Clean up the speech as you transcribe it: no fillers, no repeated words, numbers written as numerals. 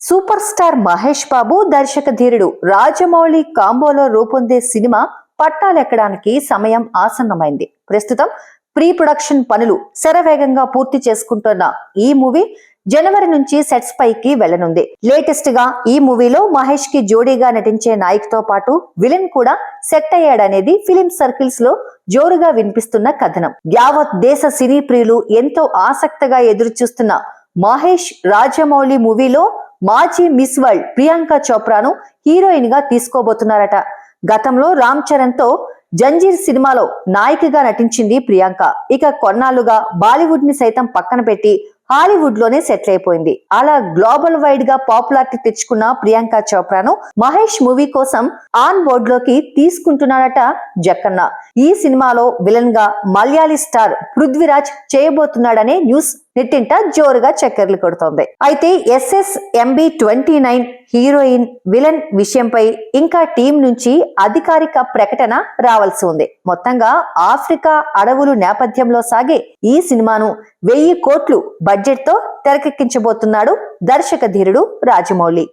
Super star Mahesh Babu దర్శక ధీరుడు Rajamouli కాంబోలో రూపొందే cinema పట్టాలెక్కడానికి సమయం ఆసన్నమైంది. ప్రస్తుతం ప్రీ ప్రొడక్షన్ పనులు శరవేగంగా పూర్తి చేసుకుంటున్న ఈ మూవీ జనవరి నుంచి సెట్స్ పైకి వెళ్లనుంది. లేటెస్ట్ గా ఈ మూవీలో మహేష్ కి జోడీగా నటించే నాయక్ తో పాటు విలన్ కూడా సెట్ అయ్యాడనేది ఫిలిం సర్కిల్స్ లో జోరుగా వినిపిస్తున్న కథనం. యావత్ దేశ సినీ ప్రియులు ఎంతో ఆసక్తిగా ఎదురు చూస్తున్న మహేష్ రాజమౌళి మూవీలో మాజీ మిస్ వరల్డ్ ప్రియాంక చోప్రాను హీరోయిన్ గా తీసుకోబోతున్నారట. గతంలో రామ్ చరణ్ తో జంజీర్ సినిమాలో నాయికగా నటించింది ప్రియాంక. ఇక కొన్నాళ్లుగా బాలీవుడ్ ని సైతం పక్కన పెట్టి హాలీవుడ్ లోనే సెటిల్ అయిపోయింది. అలా గ్లోబల్ వైడ్ గా పాపులారిటీ తెచ్చుకున్న ప్రియాంక చోప్రాను మహేష్ మూవీ కోసం ఆన్ బోర్డ్ లోకి తీసుకుంటున్నాడట జక్కన్న. ఈ సినిమాలో విలన్ గా మలయాళీ స్టార్ పృథ్వీరాజ్ చేయబోతున్నాడనే న్యూస్ నెట్టింట జోరుగా చక్కర్లు కొడుతోంది. అయితే SSMB29 హీరోయిన్ విలన్ విషయంపై ఇంకా టీం నుంచి అధికారిక ప్రకటన రావాల్సి ఉంది. మొత్తంగా ఆఫ్రికా అడవులు నేపథ్యంలో సాగే ఈ సినిమాను 1000 కోట్లు బడ్జెట్ తో తెరకెక్కించబోతున్నాడు దర్శక ధీరుడు రాజమౌళి.